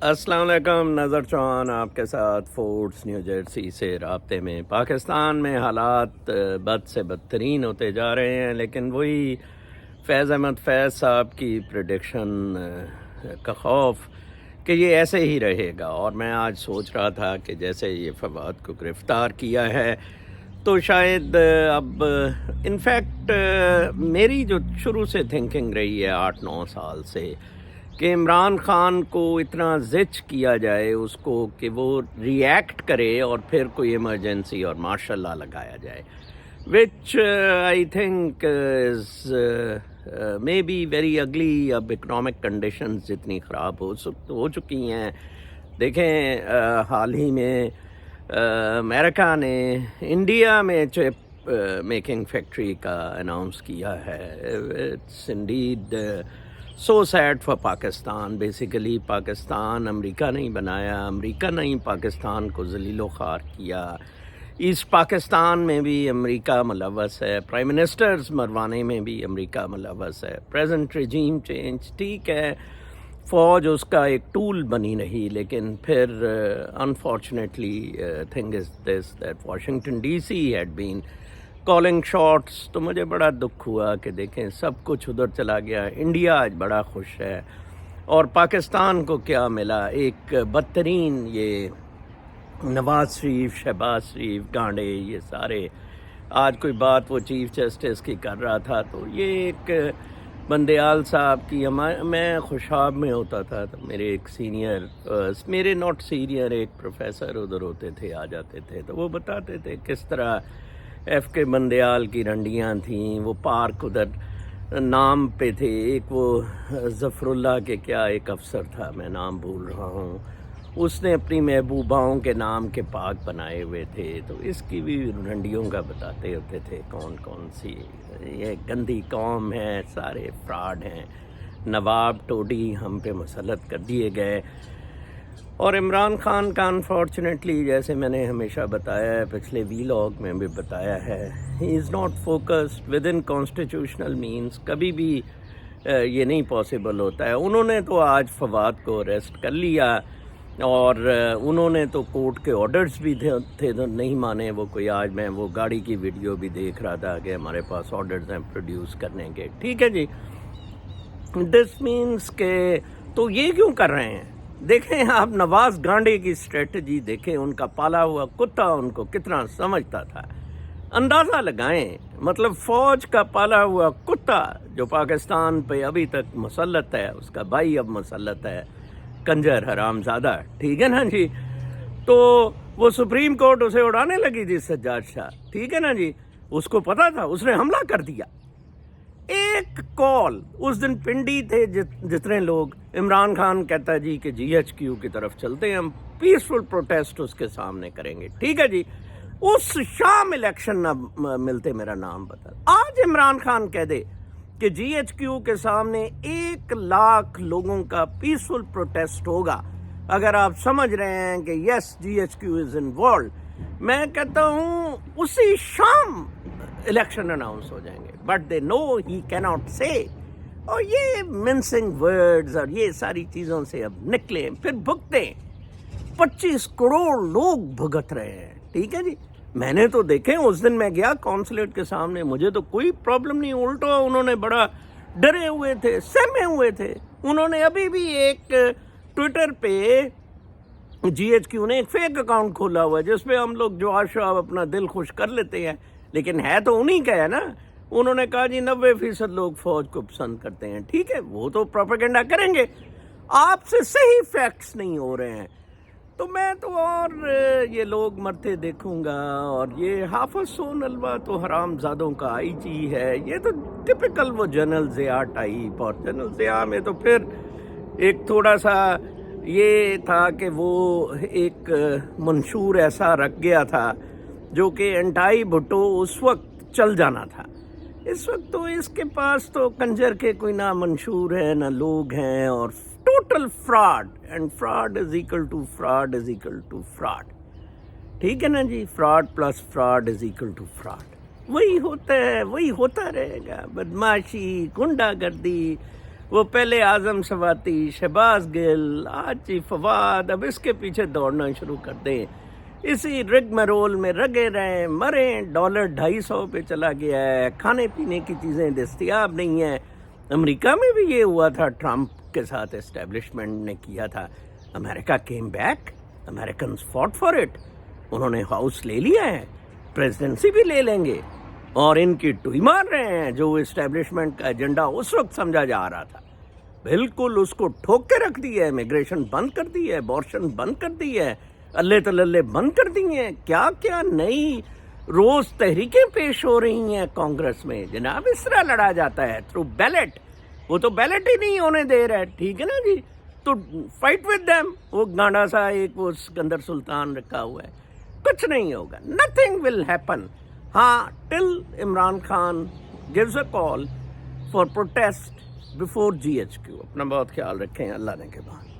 السلام علیکم، نظر چوہان آپ کے ساتھ فورٹس نیو جرسی سے رابطے میں۔ پاکستان میں حالات بد سے بدترین ہوتے جا رہے ہیں، لیکن وہی فیض احمد فیض صاحب کی پریڈکشن کا خوف کہ یہ ایسے ہی رہے گا۔ اور میں آج سوچ رہا تھا کہ جیسے یہ فواد کو گرفتار کیا ہے تو شاید اب انفیکٹ میری جو شروع سے تھنکنگ رہی ہے 8-9 سال سے کہ عمران خان کو اتنا زچ کیا جائے اس کو کہ وہ ریئیکٹ کرے اور پھر کوئی ایمرجنسی اور ماشاء اللہ لگایا جائے، which I think is maybe very ugly. اب اکنامک کنڈیشنز جتنی خراب ہو چکی ہیں، دیکھیں حال ہی میں امریکہ نے انڈیا میں چپ میکنگ فیکٹری کا اناؤنس کیا ہے۔ It's indeed so sad for Pakistan. Basically Pakistan امریکہ نہیں بنایا، امریکہ نہیں پاکستان کو ذلیل و خوار کیا، ایسٹ پاکستان میں بھی امریکہ ملوث ہے، پرائم منسٹرز مروانے میں بھی امریکہ ملوث ہے، پریزنٹ رجیم چینج ٹھیک ہے، فوج اس کا ایک ٹول بنی رہی، لیکن پھر unfortunately thing is this that Washington D C had been calling shots. تو مجھے بڑا دکھ ہوا کہ دیکھیں سب کچھ ادھر چلا گیا، انڈیا آج بڑا خوش ہے اور پاکستان کو کیا ملا؟ ایک بدترین یہ نواز شریف، شہباز شریف، گانڈے، یہ سارے۔ آج کوئی بات وہ چیف جسٹس کی کر رہا تھا تو یہ ایک بندیال صاحب کی، میں خوشاب میں ہوتا تھا تو میرے ایک سینئر، میرے ناٹ سینئر، ایک پروفیسر ادھر ہوتے تھے، آ جاتے تھے تو وہ بتاتے تھے کس طرح ایف کے بندیال کی رنڈیاں تھیں، وہ پارک ادھر نام پہ تھے، ایک وہ ظفر اللہ کے کیا ایک افسر تھا، میں نام بھول رہا ہوں، اس نے اپنی محبوباؤں کے نام کے پارک بنائے ہوئے تھے، تو اس کی بھی رنڈیوں کا بتاتے ہوتے تھے کون کون سی یہ گندی قوم ہے، سارے فراڈ ہیں، نواب ٹوڈی ہم پہ مسلط کر دیے گئے۔ اور عمران خان کا انفارچونیٹلی جیسے میں نے ہمیشہ بتایا ہے، پچھلے ویلاگ میں بھی بتایا ہے، he is not focused within constitutional means, کبھی بھی یہ نہیں پاسبل ہوتا ہے۔ انہوں نے تو آج فواد کو اریسٹ کر لیا اور انہوں نے تو کورٹ کے آرڈرز بھی تھے تو نہیں مانے وہ کوئی۔ آج میں وہ گاڑی کی ویڈیو بھی دیکھ رہا تھا کہ ہمارے پاس آرڈرز ہیں پروڈیوس کرنے کے، ٹھیک ہے جی۔ دس مینس کہ تو یہ کیوں کر رہے ہیں؟ دیکھیں آپ نواز گانڈے کی اسٹریٹجی دیکھیں، ان کا پالا ہوا کتا ان کو کتنا سمجھتا تھا، اندازہ لگائیں۔ مطلب فوج کا پالا ہوا کتا جو پاکستان پہ ابھی تک مسلط ہے، اس کا بھائی اب مسلط ہے، کنجر حرام زادہ، ٹھیک ہے نا جی۔ تو وہ سپریم کورٹ اسے اڑانے لگی تھی سجاد شاہ، ٹھیک ہے نا جی، اس کو پتا تھا، اس نے حملہ کر دیا۔ ایک کال، اس دن پنڈی تھے جتنے لوگ، عمران خان کہتا ہے جی کہ جی ایچ کیو کی طرف چلتے ہیں، ہم پیسفل پروٹیسٹ اس کے سامنے کریں گے، ٹھیک ہے جی۔ اس شام الیکشن نہ ملتے میرا نام بتا۔ آج عمران خان کہہ دے کہ جی ایچ کیو کے سامنے 1,00,000 لوگوں کا پیسفل پروٹیسٹ ہوگا، اگر آپ سمجھ رہے ہیں کہ یس G H Q is involved, میں کہتا ہوں اسی شام الیکشن اناؤنس ہو جائیں گے، بٹ دے نو ہی کیناٹ سے۔ اور یہ منسنگ ورڈز اور یہ ساری چیزوں سے اب نکلیں، پھر بھگتیں۔ 25 کروڑ لوگ بھگت رہے ہیں، ٹھیک ہے جی۔ میں نے تو دیکھیں، اس دن میں گیا کونسلیٹ کے سامنے، مجھے تو کوئی پرابلم نہیں، الٹا انہوں نے بڑا ڈرے ہوئے تھے، سہمے ہوئے تھے۔ انہوں نے ابھی بھی ایک ٹویٹر پہ جی ایچ کیو نے ایک فیک اکاؤنٹ کھولا ہوا ہے جس پہ ہم لوگ جو آشا اپنا دل خوش کر لیتے ہیں، لیکن ہے تو انہی کا ہے نا۔ انہوں نے کہا جی 90% لوگ فوج کو پسند کرتے ہیں، ٹھیک ہے، وہ تو پروپیگنڈا کریں گے، آپ سے صحیح فیکٹس نہیں ہو رہے ہیں۔ تو میں تو اور یہ لوگ مرتے دیکھوں گا، اور یہ حافظ سون الوا تو حرام زادوں کا آئی جی ہے، یہ تو ٹپیکل وہ جنرل ضیاء ٹائپ، اور جنرل ضیاء میں تو پھر ایک تھوڑا سا یہ تھا کہ وہ ایک منشور ایسا رکھ گیا تھا جو کہ انٹائی بھٹو اس وقت چل جانا تھا، اس وقت تو اس کے پاس تو کنجر کے کوئی نہ منشور ہے نہ لوگ ہیں، اور total fraud, and fraud is equal to fraud is equal to fraud, ٹھیک ہے نا جی۔ Fraud plus fraud is equal to fraud, وہی ہوتا ہے، وہی ہوتا رہے گا، بدماشی، گنڈا گردی، وہ پہلے اعظم سواتی، شہباز گل، آج جی فواد، اب اس کے پیچھے دوڑنا شروع کر دیں، اسی رگ مرول میں رگے رہیں، مریں۔ $250 پہ چلا گیا ہے، کھانے پینے کی چیزیں دستیاب نہیں ہیں۔ امریکہ میں بھی یہ ہوا تھا، ٹرمپ کے ساتھ اسٹیبلشمنٹ نے کیا تھا، امریکہ came back, Americans fought for it, انہوں نے ہاؤس لے لیا ہے، پریزیڈنسی بھی لے لیں گے، اور ان کی ٹوئی مار رہے ہیں۔ جو اسٹیبلشمنٹ کا ایجنڈا اس وقت سمجھا جا رہا تھا، بالکل اس کو ٹھوک کے رکھ دی ہے، امیگریشن بند کر دی ہے، ابارشن بند کر دی ہے، اللہ تللے بند کر دی ہیں، کیا کیا نئی روز تحریکیں پیش ہو رہی ہیں کانگریس میں۔ جناب اس طرح لڑا جاتا ہے تھرو بیلٹ، وہ تو بیلٹ ہی نہیں ہونے دے رہا ہے، ٹھیک ہے نا جی، تو فائٹ ود دیم۔ وہ گانڈا سا ایک وہ سکندر سلطان رکھا ہوا ہے، کچھ نہیں ہوگا، نتھنگ ول ہیپن۔ ہاں، ٹل Imran Khan gives a call for protest before GHQ۔ اپنا بہت خیال رکھیں، اللہ نے کے بعد۔